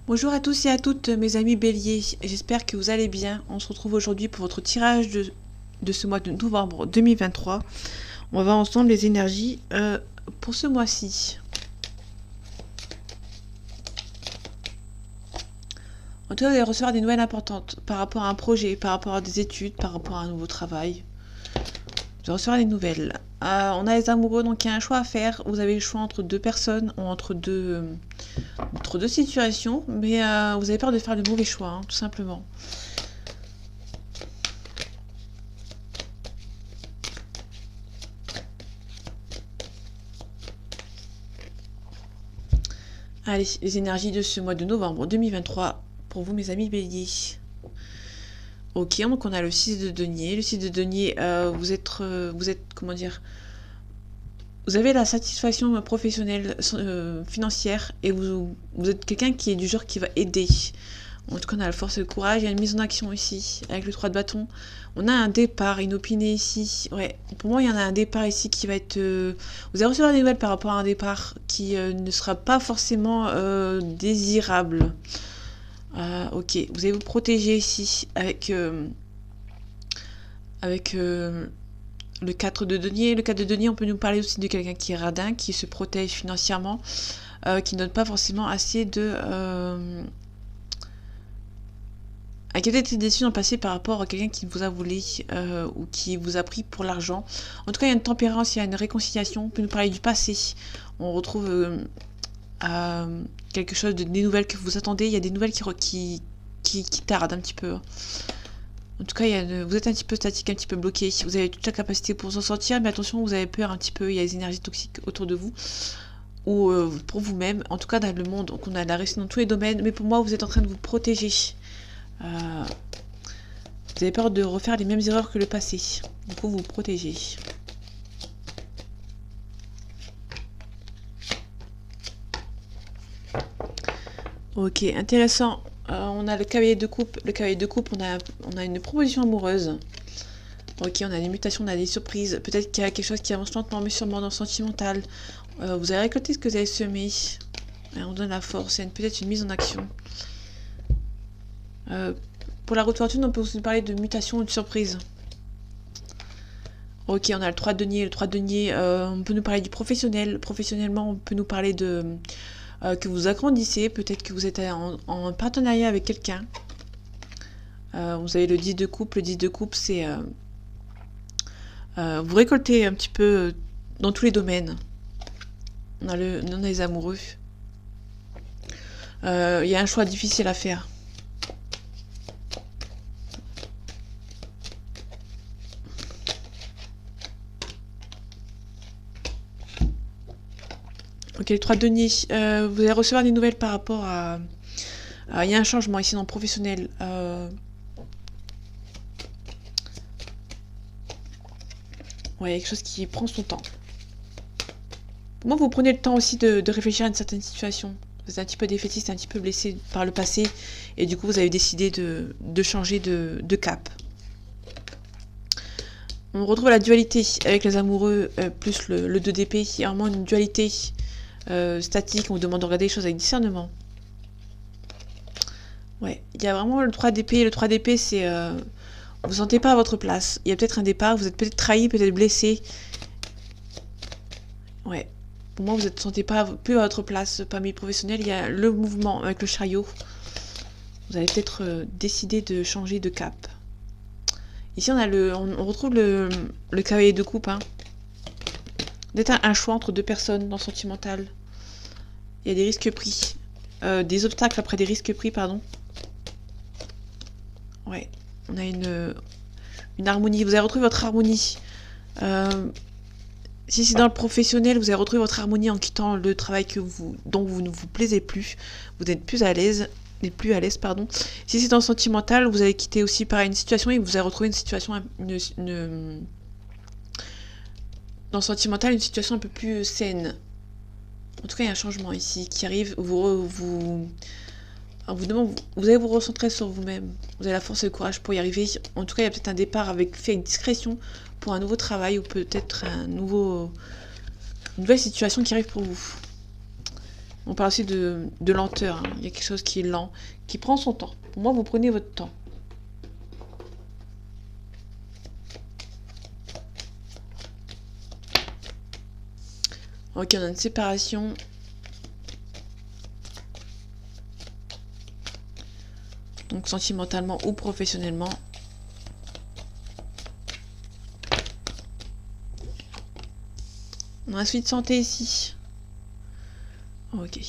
Bonjour à tous et à toutes mes amis béliers, j'espère que vous allez bien. On se retrouve aujourd'hui pour votre tirage de ce mois de novembre 2023. On va voir ensemble les énergies pour ce mois-ci. En tout cas, vous allez recevoir des nouvelles importantes par rapport à un projet, par rapport à des études, par rapport à un nouveau travail. Vous allez recevoir des nouvelles. On a les amoureux, donc il y a un choix à faire. Vous avez le choix entre deux personnes ou entre deux situations, mais vous avez peur de faire le mauvais choix, hein, tout simplement. Allez, les énergies de ce mois de novembre 2023 pour vous mes amis béliers. Ok, donc on a le 6 de denier. Le 6 de denier, vous êtes, comment dire, vous avez la satisfaction professionnelle, financière, et vous êtes quelqu'un qui est du genre qui va aider. En tout cas, on a la force et le courage, il y a une mise en action ici, avec le 3 de bâton. On a un départ inopiné ici. Ouais, pour moi, il y en a un départ ici qui va être... Vous allez recevoir des nouvelles par rapport à un départ qui ne sera pas forcément désirable. Ok, vous allez vous protéger ici avec le 4 de denier. Le 4 de denier, on peut nous parler aussi de quelqu'un qui est radin, qui se protège financièrement, qui ne donne pas forcément assez de... qui a peut-être été déçu dans le passé par rapport à quelqu'un qui vous a volé ou qui vous a pris pour l'argent. En tout cas, il y a une tempérance, il y a une réconciliation. On peut nous parler du passé. On retrouve quelque chose des nouvelles que vous attendez. Il y a des nouvelles qui tardent un petit peu. En tout cas, vous êtes un petit peu statique, un petit peu bloqué. Vous avez toute la capacité pour s'en sortir, mais attention, vous avez peur un petit peu. Il y a des énergies toxiques autour de vous. Ou pour vous-même. En tout cas, dans le monde, donc on a la réussite dans tous les domaines. Mais pour moi, vous êtes en train de vous protéger. Vous avez peur de refaire les mêmes erreurs que le passé. Du coup, vous vous protégez. Ok, intéressant. On a le cavalier de coupe. Le cavalier de coupe, on a une proposition amoureuse. Ok, on a des mutations, on a des surprises. Peut-être qu'il y a quelque chose qui avance lentement, mais sûrement dans le sentimental. Vous avez récolté ce que vous avez semé. On donne la force. Il y a peut-être une mise en action. Pour la route fortune, on peut aussi parler de mutation ou de surprise. Ok, on a le 3 de denier. Le 3 de denier, on peut nous parler du professionnel. Professionnellement, on peut nous parler de que vous agrandissez. Peut-être que vous êtes en partenariat avec quelqu'un. Vous avez le 10 de coupe. Le 10 de coupe, c'est... vous récoltez un petit peu dans tous les domaines. On a les amoureux. Il y a un choix difficile à faire. Ok, le 3 de denier. Vous allez recevoir des nouvelles par rapport à... Il y a un changement ici dans le professionnel. Ouais, il y a quelque chose qui prend son temps. Pour moi, vous prenez le temps aussi de réfléchir à une certaine situation. Vous êtes un petit peu défaitiste, un petit peu blessé par le passé. Et du coup, vous avez décidé de changer de cap. On retrouve la dualité avec les amoureux plus le 2 d'épée. Il y a vraiment une dualité statique. On vous demande de regarder les choses avec discernement. Ouais, il y a vraiment le 3 d'épée. Le 3 d'épée, c'est... vous ne sentez pas à votre place. Il y a peut-être un départ, vous êtes peut-être trahi, peut-être blessé. Ouais. Pour moi, vous ne vous sentez pas plus à votre place parmi les professionnels. Il y a le mouvement avec le chariot. Vous allez peut-être décider de changer de cap. Ici, on retrouve le cavalier de coupe. Hein. D'être un choix entre deux personnes dans le sentimental. Il y a des risques pris. Des obstacles après des risques pris, pardon. Ouais. On a une harmonie. Vous allez retrouver votre harmonie. Si c'est dans le professionnel, vous allez retrouver votre harmonie en quittant le travail dont vous ne vous plaisez plus. Vous êtes plus à l'aise. Plus à l'aise, pardon. Si c'est dans le sentimental, vous allez quitter aussi pareil une situation et vous allez retrouver une situation dans le sentimental, une situation un peu plus saine. En tout cas, il y a un changement ici qui arrive. Vous allez vous recentrer sur vous-même. Vous avez la force et le courage pour y arriver. En tout cas, il y a peut-être un départ fait avec discrétion pour un nouveau travail ou peut-être une nouvelle situation qui arrive pour vous. On parle aussi de lenteur. Hein. Il y a quelque chose qui est lent, qui prend son temps. Pour moi, vous prenez votre temps. Ok, on a une séparation. Donc sentimentalement ou professionnellement. On a un souci de santé ici. Ok.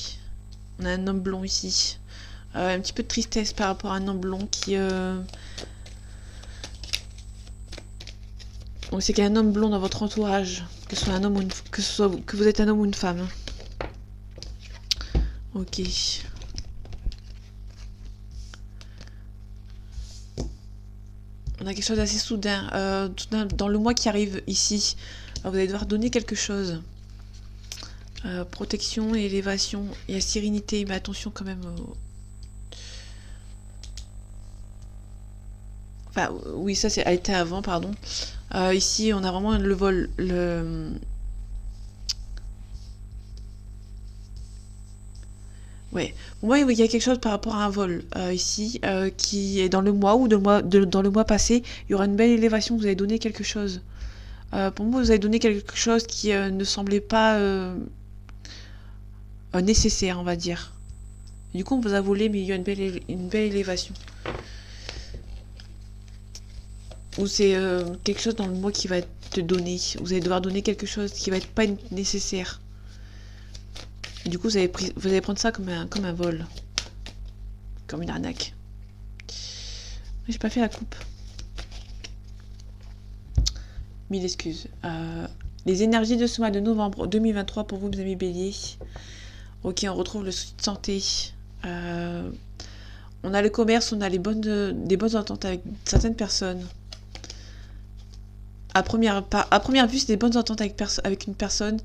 On a un homme blond ici. Un petit peu de tristesse par rapport à un homme blond qui... Donc c'est qu'il y a un homme blond dans votre entourage. Que ce soit un homme ou une... que vous êtes un homme ou une femme. Ok. On a quelque chose d'assez soudain. Dans le mois qui arrive ici, vous allez devoir donner quelque chose. Protection et élévation. Il y a sérénité, mais attention quand même. Enfin, oui, ça c'est été avant, pardon. Ici, on a vraiment le vol. Ouais. Pour moi, il y a quelque chose par rapport à un vol ici qui est dans le mois ou dans le mois passé. Il y aura une belle élévation. Vous avez donné quelque chose. Pour moi, vous avez donné quelque chose qui ne semblait pas nécessaire, on va dire. Du coup, on vous a volé, mais il y a une belle élévation. Ou c'est quelque chose dans le mois qui va te donner. Vous allez devoir donner quelque chose qui va être pas nécessaire. Et du coup, vous allez prendre ça comme un vol. Comme une arnaque. J'ai pas fait la coupe. 1000 excuses. Les énergies de ce mois de novembre 2023 pour vous, mes amis béliers. Ok, on retrouve le souci de santé. On a le commerce, on a des bonnes ententes avec certaines personnes. À première vue, c'est des bonnes ententes avec une personne,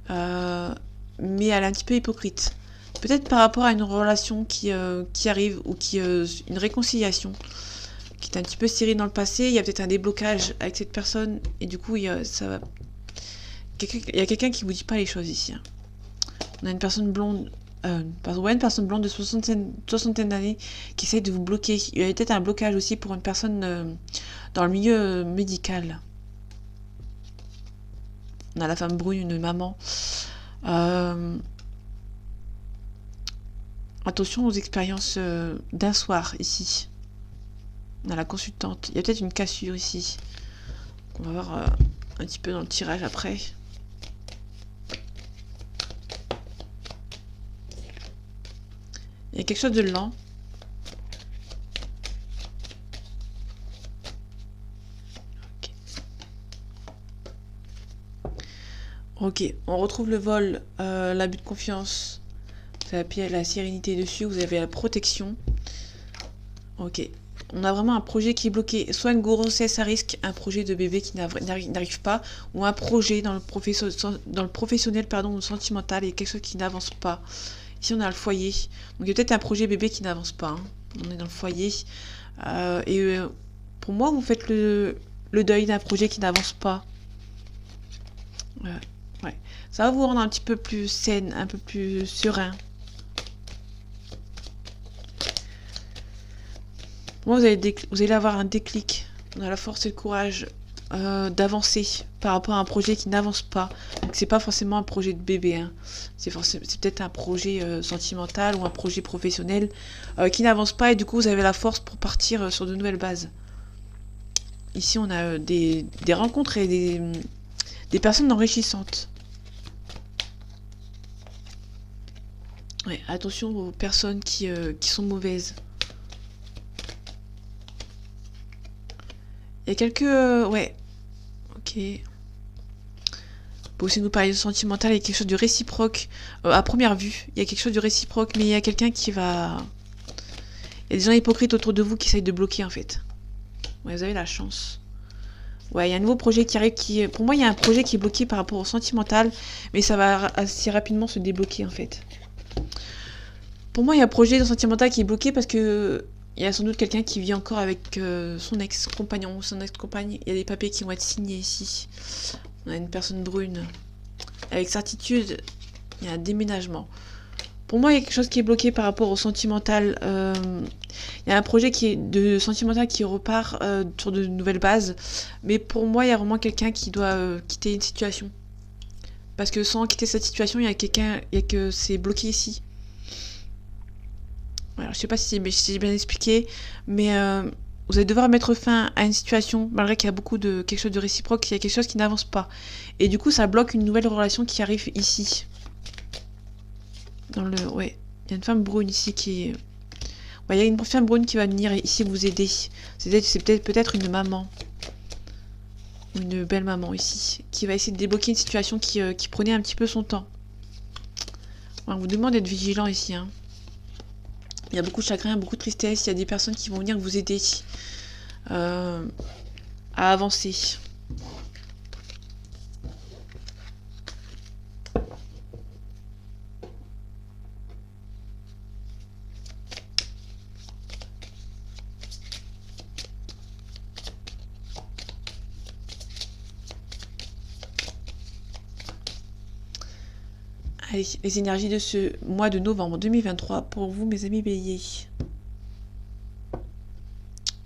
mais elle est un petit peu hypocrite. Peut-être par rapport à une relation qui arrive ou une réconciliation qui est un petit peu serrée dans le passé. Il y a peut-être un déblocage avec cette personne et du coup, il y a quelqu'un qui vous dit pas les choses ici. Hein. On a une personne blonde. Une personne blonde de soixantaine d'années qui essaye de vous bloquer. Il y a peut-être un blocage aussi pour une personne dans le milieu médical. On a la femme brune, une maman. Attention aux expériences d'un soir ici. On a la consultante. Il y a peut-être une cassure ici. On va voir un petit peu dans le tirage après. Il y a quelque chose de lent. Ok, on retrouve le vol, l'abus de confiance. Vous avez la sérénité dessus, vous avez la protection. Ok, on a vraiment un projet qui est bloqué. Soit une grossesse à risque, un projet de bébé qui n'arrive pas, ou un projet dans le professionnel, ou sentimental, et quelque chose qui n'avance pas. Ici, on a le foyer. Donc, il y a peut-être un projet bébé qui n'avance pas. Hein. On est dans le foyer. Pour moi, vous faites le deuil d'un projet qui n'avance pas. Ouais. Ça va vous rendre un petit peu plus saine, un peu plus serein. Moi, vous allez avoir un déclic. On a la force et le courage d'avancer par rapport à un projet qui n'avance pas. Donc c'est pas forcément un projet de bébé. Hein. C'est peut-être un projet sentimental ou un projet professionnel qui n'avance pas et du coup vous avez la force pour partir sur de nouvelles bases. Ici on a des rencontres et des personnes enrichissantes. Ouais, attention aux personnes qui sont mauvaises. Il y a quelques... ouais. Ok. Pour aussi nous parler de sentimental, il y a quelque chose de réciproque. À première vue, il y a quelque chose de réciproque, mais il y a quelqu'un qui va... Il y a des gens hypocrites autour de vous qui essayent de bloquer, en fait. Ouais, vous avez la chance. Ouais, il y a un nouveau projet qui arrive Pour moi, il y a un projet qui est bloqué par rapport au sentimental, mais ça va assez rapidement se débloquer, en fait. Pour moi, il y a un projet sentimental qui est bloqué parce que... Il y a sans doute quelqu'un qui vit encore avec son ex-compagnon ou son ex-compagne. Il y a des papiers qui vont être signés ici. On a une personne brune. Avec certitude, il y a un déménagement. Pour moi, il y a quelque chose qui est bloqué par rapport au sentimental. Il y a un projet qui est de sentimental qui repart sur de nouvelles bases. Mais pour moi, il y a vraiment quelqu'un qui doit quitter une situation. Parce que sans quitter cette situation, il y a quelqu'un, il y a que c'est bloqué ici. Alors, je sais pas si j'ai bien expliqué, mais vous allez devoir mettre fin à une situation, malgré qu'il y a quelque chose de réciproque, il y a quelque chose qui n'avance pas. Et du coup, ça bloque une nouvelle relation qui arrive ici. Ouais, il y a une femme brune ici qui est... Ouais, il y a une femme brune qui va venir ici vous aider. C'est peut-être une maman. Une belle maman ici. Qui va essayer de débloquer une situation qui prenait un petit peu son temps. Ouais, on vous demande d'être vigilant ici. Hein. Il y a beaucoup de chagrin, beaucoup de tristesse. Il y a des personnes qui vont venir vous aider à avancer. Allez, les énergies de ce mois de novembre 2023 pour vous, mes amis béliers.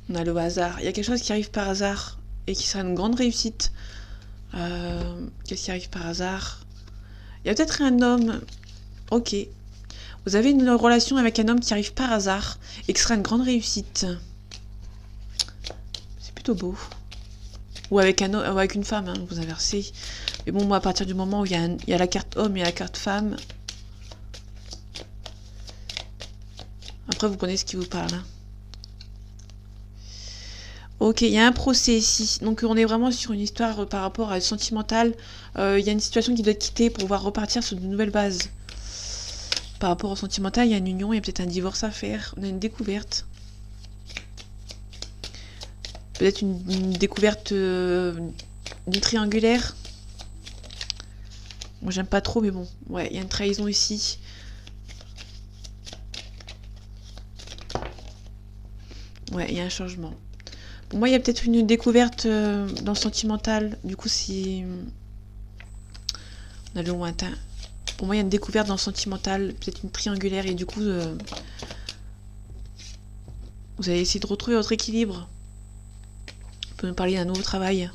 On a le hasard. Il y a quelque chose qui arrive par hasard et qui sera une grande réussite. Qu'est-ce qui arrive par hasard? Il y a peut-être un homme. Ok. Vous avez une relation avec un homme qui arrive par hasard et qui sera une grande réussite. C'est plutôt beau. Ou avec avec une femme, hein, vous inversez. Mais bon, moi, à partir du moment où il y a la carte homme et la carte femme. Après, vous connaissez ce qui vous parle. Hein. Ok, il y a un procès ici. Donc, on est vraiment sur une histoire par rapport à le sentimental. Il y a une situation qui doit être quittée pour pouvoir repartir sur de nouvelles bases. Par rapport au sentimental, il y a une union, il y a peut-être un divorce à faire. On a une découverte. Peut-être une découverte d'une triangulaire. Moi, j'aime pas trop, mais bon. Ouais, il y a une trahison ici. Ouais, il y a un changement. Pour moi, il y a peut-être une découverte dans le sentimental. Du coup, si... On a le lointain. Pour moi, il y a une découverte dans le sentimental. Peut-être une triangulaire. Et du coup, vous allez essayer de retrouver votre équilibre. On peut nous parler d'un nouveau travail.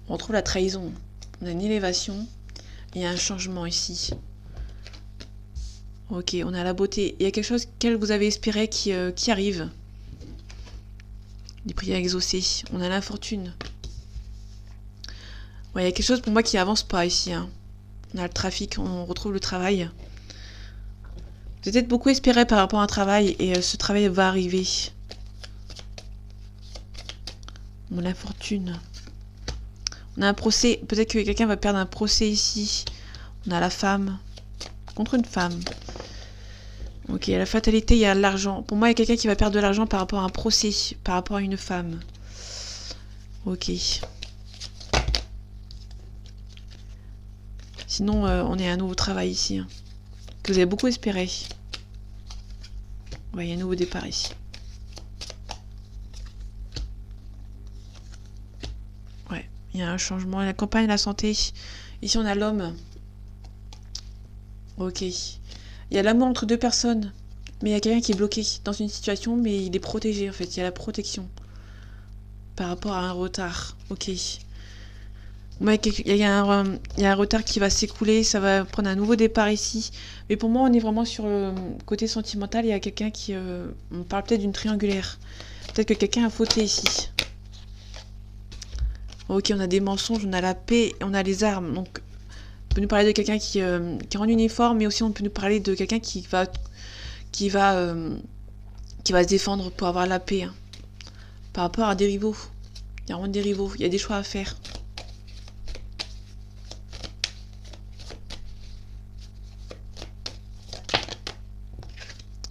On retrouve la trahison. On a une élévation. Il y a un changement ici. Ok, on a la beauté. Il y a quelque chose qu'elle vous avez espéré qui arrive. Des prières exaucées. On a l'infortune. Ouais, il y a quelque chose pour moi qui avance pas ici. Hein. On a le trafic, on retrouve le travail. Vous avez peut-être beaucoup espéré par rapport à un travail et ce travail va arriver. On a l'infortune. On a un procès. Peut-être que quelqu'un va perdre un procès ici. On a la femme. Contre une femme. Ok, la fatalité, il y a l'argent. Pour moi, il y a quelqu'un qui va perdre de l'argent par rapport à un procès, par rapport à une femme. Ok. Sinon, on est à un nouveau travail ici. Hein, que vous avez beaucoup espéré. Ouais, il y a un nouveau départ ici. Ouais, il y a un changement. La campagne, la santé. Ici, on a l'homme. Ok. Il y a l'amour entre deux personnes. Mais il y a quelqu'un qui est bloqué dans une situation, mais il est protégé en fait. Il y a la protection. Par rapport à un retard. Ok. Ouais, il y a un retard qui va s'écouler. Ça va prendre un nouveau départ ici. Mais pour moi, on est vraiment sur le côté sentimental. Il y a quelqu'un qui... on parle peut-être d'une triangulaire. Peut-être que quelqu'un a fauté ici. Ok, on a des mensonges, on a la paix, on a les armes. Donc, on peut nous parler de quelqu'un qui est en uniforme, mais aussi on peut nous parler de quelqu'un qui va se défendre pour avoir la paix. Hein. Par rapport à des rivaux. Il y a vraiment des rivaux. Il y a des choix à faire.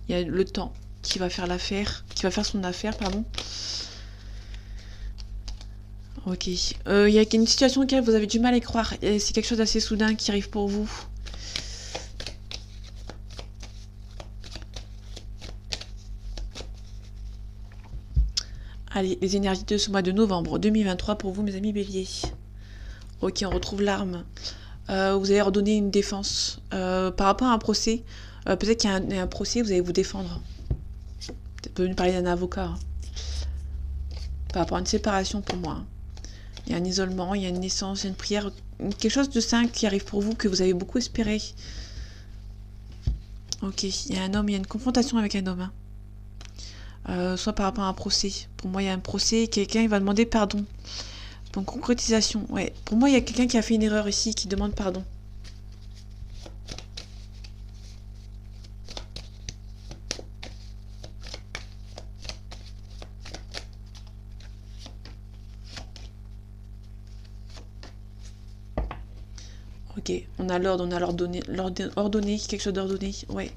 Il y a le temps qui va faire l'affaire. Qui va faire son affaire, pardon. Ok. Il y a une situation auquel vous avez du mal à y croire. C'est quelque chose d'assez soudain qui arrive pour vous. Allez, les énergies de ce mois de novembre 2023 pour vous, mes amis béliers. Ok, on retrouve l'arme. Vous allez ordonner une défense. Par rapport à un procès, peut-être qu'il y a un procès, vous allez vous défendre. Vous pouvez nous parler d'un avocat. Hein. Par rapport à une séparation pour moi. Hein. Il y a un isolement, il y a une naissance, il y a une prière, quelque chose de sain qui arrive pour vous, que vous avez beaucoup espéré. Ok, il y a un homme, il y a une confrontation avec un homme. Hein. Soit par rapport à un procès. Pour moi, il y a un procès, quelqu'un il va demander pardon. Pour une concrétisation, ouais. Pour moi, il y a quelqu'un qui a fait une erreur ici, qui demande pardon. Ok, on a l'ordre, on a ordonné, quelque chose d'ordonné, ouais.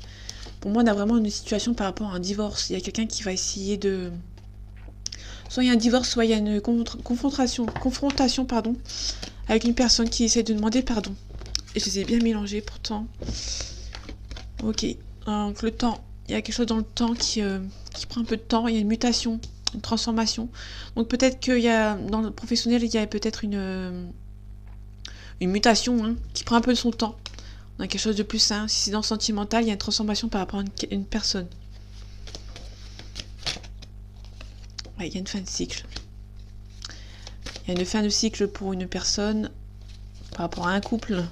Pour moi, on a vraiment une situation par rapport à un divorce. Il y a quelqu'un qui va essayer de... Soit il y a un divorce, soit il y a une confrontation, pardon, avec une personne qui essaie de demander pardon. Et je les ai bien mélangés pourtant. Ok, donc le temps, il y a quelque chose dans le temps qui prend un peu de temps, il y a une mutation, une transformation. Donc peut-être qu'il y a, dans le professionnel, il y a peut-être une mutation hein, qui prend un peu de son temps. On a quelque chose de plus sain. Si c'est dans le sentimental, il y a une transformation par rapport à une personne. Ouais, il y a une fin de cycle. Il y a une fin de cycle pour une personne par rapport à un couple.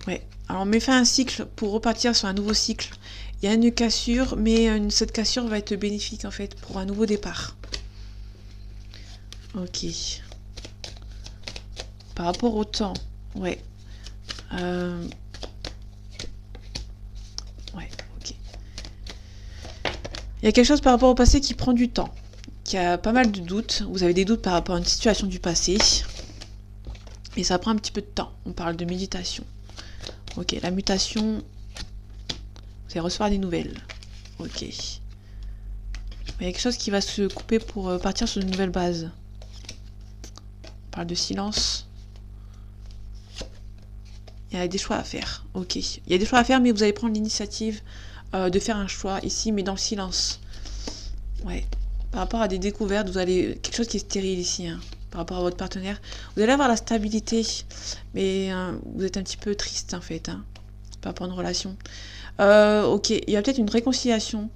Ouais. Alors on met fin à un cycle pour repartir sur un nouveau cycle. Il y a une cassure, mais cette cassure va être bénéfique en fait pour un nouveau départ. Ok. Par rapport au temps, ouais. Ouais, ok. Il y a quelque chose par rapport au passé qui prend du temps, qui a pas mal de doutes. Vous avez des doutes par rapport à une situation du passé. Et ça prend un petit peu de temps. On parle de méditation. Ok, la mutation, vous allez recevoir des nouvelles. Ok. Il y a quelque chose qui va se couper pour partir sur une nouvelle base. On parle de silence. Il y a des choix à faire. Ok. Il y a des choix à faire, mais vous allez prendre l'initiative de faire un choix ici, mais dans le silence. Ouais. Par rapport à des découvertes, vous allez... Quelque chose qui est stérile ici, hein, par rapport à votre partenaire. Vous allez avoir la stabilité, mais vous êtes un petit peu triste, en fait, hein, par rapport à une relation. Ok. Il y a peut-être une réconciliation.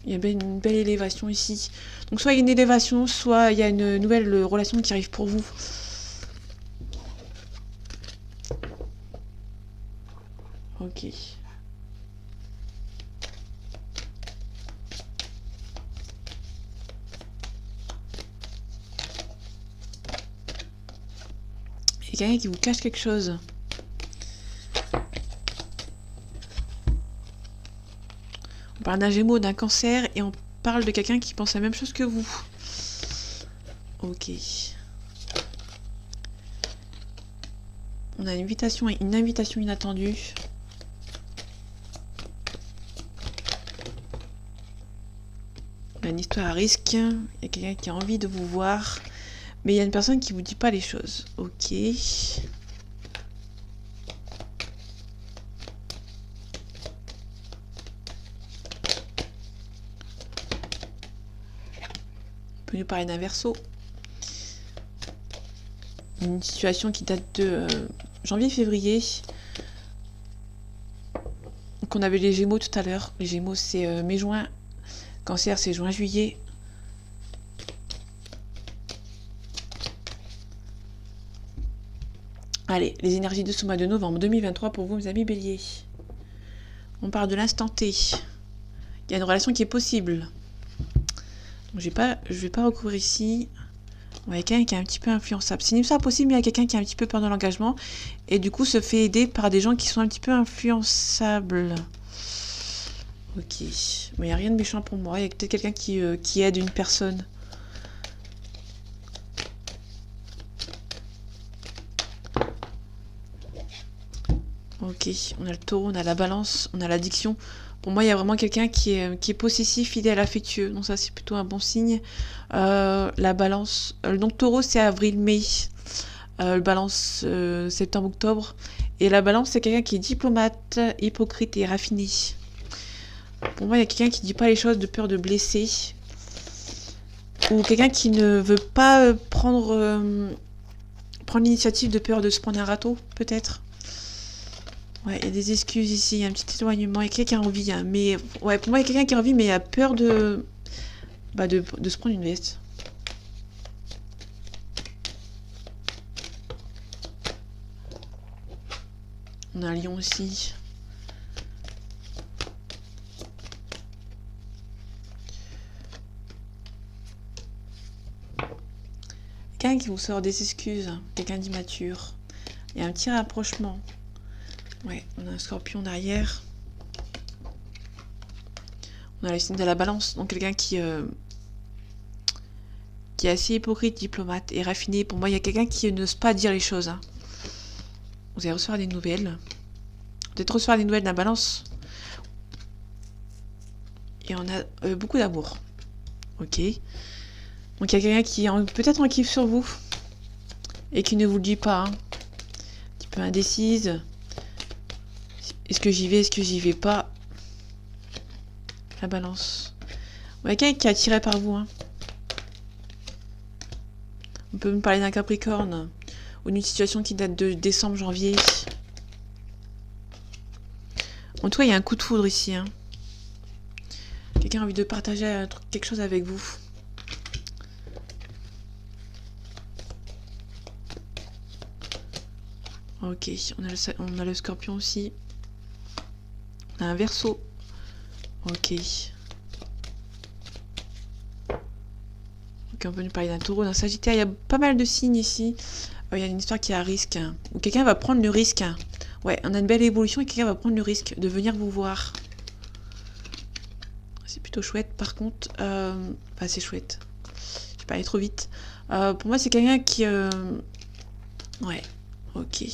Il y a une belle élévation ici. Donc, soit il y a une élévation, soit il y a une nouvelle relation qui arrive pour vous. Ok. Il y a quelqu'un qui vous cache quelque chose. On parle d'un Gémeaux, d'un Cancer, et on parle de quelqu'un qui pense la même chose que vous. Ok. On a une invitation inattendue. On a une histoire à risque. Il y a quelqu'un qui a envie de vous voir. Mais il y a une personne qui vous dit pas les choses. Ok. On peut nous parler d'un Verseau. Une situation qui date de janvier-février. Donc on avait les Gémeaux tout à l'heure. Les Gémeaux c'est mai-juin. Cancer c'est juin-juillet. Allez, les énergies de ce mois de novembre 2023 pour vous mes amis Bélier. On parle de l'instant T. Il y a une relation qui est possible. Donc je vais pas recourir ici. Il y a quelqu'un qui est un petit peu influençable. C'est une histoire possible, mais il y a quelqu'un qui a un petit peu peur de l'engagement. Et du coup se fait aider par des gens qui sont un petit peu influençables. Ok. Mais il n'y a rien de méchant pour moi. Il y a peut-être quelqu'un qui aide une personne. Ok. On a le taureau, on a la balance, on a l'addiction. Pour moi, il y a vraiment quelqu'un qui est possessif, fidèle, affectueux. Donc ça, c'est plutôt un bon signe. La balance. Donc taureau, c'est avril-mai. Balance, septembre-octobre. Et la balance, c'est quelqu'un qui est diplomate, hypocrite et raffiné. Pour moi, il y a quelqu'un qui dit pas les choses de peur de blesser. Ou quelqu'un qui ne veut pas prendre l'initiative de peur de se prendre un râteau, peut-être. Ouais, il y a des excuses ici, il y a un petit éloignement, il y a quelqu'un qui a envie, hein, mais ouais, pour moi, il y a quelqu'un qui a envie, mais il a peur de se prendre une veste. On a un lion aussi. Quelqu'un qui vous sort des excuses, quelqu'un d'immature. Il y a un petit rapprochement. Ouais, on a un scorpion derrière. On a le signe de la balance, donc quelqu'un qui est assez hypocrite, diplomate et raffiné. Pour moi, il y a quelqu'un qui n'ose pas dire les choses. Hein. Vous allez recevoir des nouvelles. Peut-être recevoir des nouvelles de la balance. Et on a beaucoup d'amour. Ok. Donc il y a quelqu'un qui est peut-être en kiff sur vous. Et qui ne vous le dit pas. Hein. Un petit peu indécise. Est-ce que j'y vais, est-ce que j'y vais pas? La balance. Il y a quelqu'un qui est attiré par vous. Hein. On peut me parler d'un Capricorne. Ou d'une situation qui date de décembre, janvier. En tout cas, il y a un coup de foudre ici. Hein. Quelqu'un a envie de partager quelque chose avec vous. Ok, on a le scorpion aussi. On a un verseau. Ok. Ok, on peut nous parler d'un taureau, d'un sagittaire. Il y a pas mal de signes ici. Il y a une histoire qui est à risque. Où quelqu'un va prendre le risque. Ouais, on a une belle évolution et quelqu'un va prendre le risque de venir vous voir. C'est plutôt chouette. Par contre, enfin, c'est chouette. Je vais pas aller trop vite. Pour moi, c'est quelqu'un qui... Ouais, ok.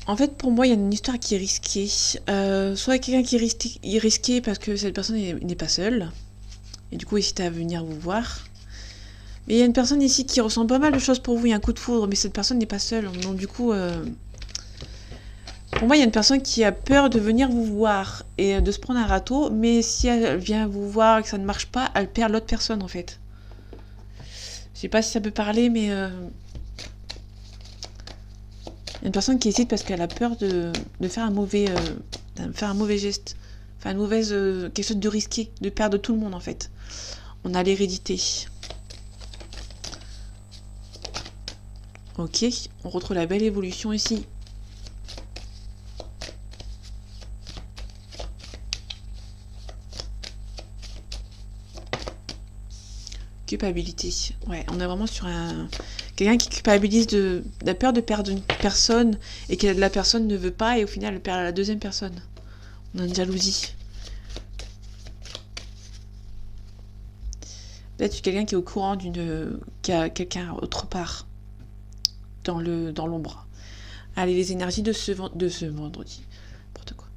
En fait, pour moi, il y a une histoire qui est risquée. Soit quelqu'un qui est risqué parce que cette personne n'est pas seule. Et du coup, hésite à venir vous voir. Mais il y a une personne ici qui ressent pas mal de choses pour vous. Il y a un coup de foudre, mais cette personne n'est pas seule. Donc du coup, pour moi, il y a une personne qui a peur de venir vous voir et de se prendre un râteau. Mais si elle vient vous voir et que ça ne marche pas, elle perd l'autre personne, en fait. Je sais pas si ça peut parler, mais... Il y a une personne qui hésite parce qu'elle a peur de faire un mauvais geste. Enfin, quelque chose de risqué, de perdre tout le monde, en fait. On a l'hérédité. Ok, on retrouve la belle évolution ici. Culpabilité. Ouais, on est vraiment sur quelqu'un qui culpabilise de la peur de perdre une personne et que la personne ne veut pas et au final elle perd la deuxième personne. On a une jalousie. Peut-être quelqu'un qui est au courant qui a quelqu'un autre part dans l'ombre. Allez, les énergies de ce vendredi. N'importe quoi.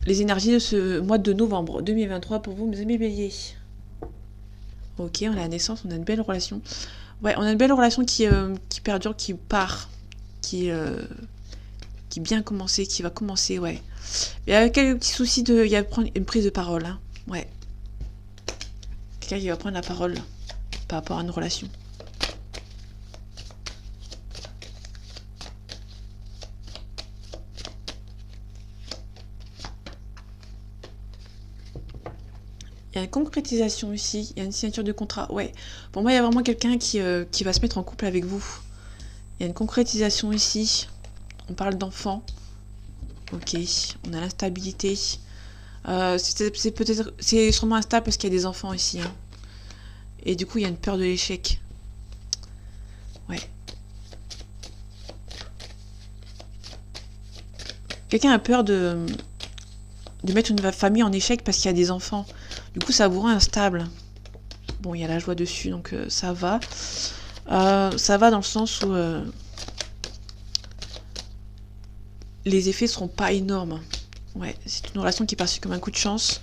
Les énergies de ce mois de novembre 2023 pour vous, mes amis béliers. Ok, on a la naissance, on a une belle relation. Ouais, on a une belle relation qui perdure, qui part, qui bien commencé, qui va commencer, ouais. Il y a quelques petits soucis il y a une prise de parole, hein. Ouais. Quelqu'un qui va prendre la parole par rapport à une relation. Il y a une concrétisation ici, il y a une signature de contrat. Ouais, pour moi, il y a vraiment quelqu'un qui va se mettre en couple avec vous. Il y a une concrétisation ici. On parle d'enfants. Ok, on a l'instabilité. C'est sûrement instable parce qu'il y a des enfants ici. Hein. Et du coup, il y a une peur de l'échec. Ouais. Quelqu'un a peur de mettre une famille en échec parce qu'il y a des enfants. Du coup, ça vous rend instable. Bon, il y a la joie dessus, donc ça va. Ça va dans le sens où les effets seront pas énormes. Ouais, c'est une relation qui est perçue comme un coup de chance.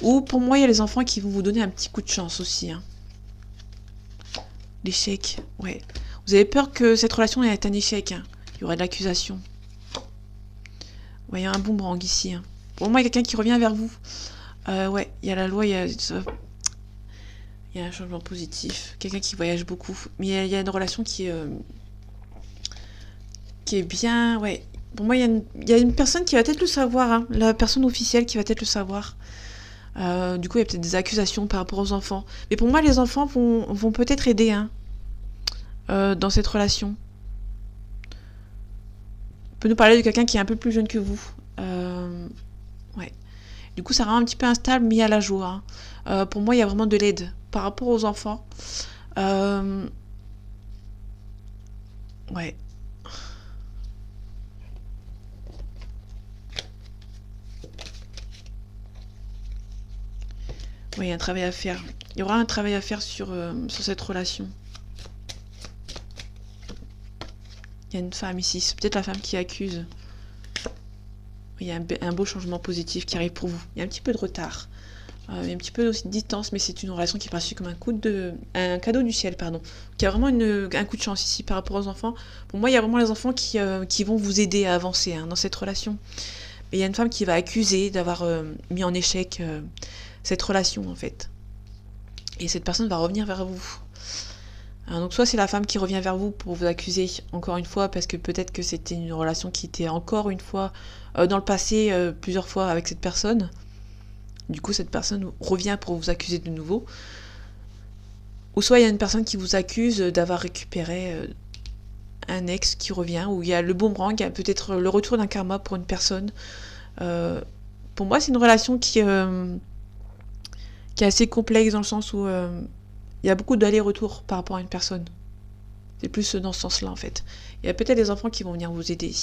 Ou pour moi, il y a les enfants qui vont vous donner un petit coup de chance aussi. Hein. L'échec, ouais. Vous avez peur que cette relation ait un échec. Hein. Il y aurait de l'accusation. Ouais, il y a un boomerang ici. Hein. Pour moi, il y a quelqu'un qui revient vers vous. Ouais, il y a la loi, il y a un changement positif. Quelqu'un qui voyage beaucoup. Mais il y a une relation qui est bien. Ouais. Pour moi, il y a une personne qui va peut-être le savoir, hein, la personne officielle qui va peut-être le savoir. Du coup, il y a peut-être des accusations par rapport aux enfants. Mais pour moi, les enfants vont peut-être aider, hein, dans cette relation. On peut nous parler de quelqu'un qui est un peu plus jeune que vous. Ouais. Du coup, ça rend un petit peu instable, mais il y a la joie, hein. Pour moi, il y a vraiment de l'aide par rapport aux enfants. Euh, ouais. Ouais, il y a un travail à faire. Il y aura un travail à faire sur cette relation. Il y a une femme ici. C'est peut-être la femme qui accuse. Il y a un beau changement positif qui arrive pour vous. Il y a un petit peu de retard. Il y a un petit peu aussi de distance, mais c'est une relation qui est perçue comme un cadeau du ciel, pardon. Qui a vraiment un coup de chance ici par rapport aux enfants. Pour moi, il y a vraiment les enfants qui vont vous aider à avancer, hein, dans cette relation. Mais il y a une femme qui va accuser d'avoir mis en échec cette relation, en fait. Et cette personne va revenir vers vous. Alors, donc soit c'est la femme qui revient vers vous pour vous accuser encore une fois parce que peut-être que c'était une relation qui était encore une fois dans le passé plusieurs fois avec cette personne. Du coup cette personne revient pour vous accuser de nouveau. Ou soit il y a une personne qui vous accuse d'avoir récupéré un ex qui revient, ou il y a le boomerang, il y a peut-être le retour d'un karma pour une personne. Pour moi c'est une relation qui est assez complexe dans le sens où il y a beaucoup d'allers-retours par rapport à une personne. C'est plus dans ce sens-là, en fait. Il y a peut-être des enfants qui vont venir vous aider.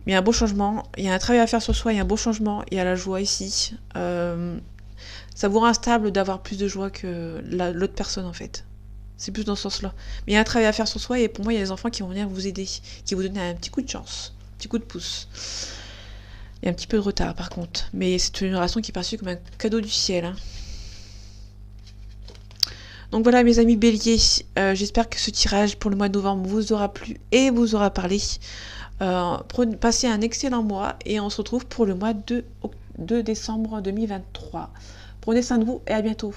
Mais il y a un beau changement. Il y a un travail à faire sur soi. Il y a un beau changement. Il y a la joie ici. Ça vous rend instable d'avoir plus de joie que l'autre personne, en fait. C'est plus dans ce sens-là. Mais il y a un travail à faire sur soi. Et pour moi, il y a des enfants qui vont venir vous aider. Qui vont vous donner un petit coup de chance. Un petit coup de pouce. Il y a un petit peu de retard, par contre. Mais c'est une relation qui est perçue comme un cadeau du ciel, hein. Donc voilà mes amis béliers, j'espère que ce tirage pour le mois de novembre vous aura plu et vous aura parlé. Passez un excellent mois et on se retrouve pour le mois de décembre 2023. Prenez soin de vous et à bientôt.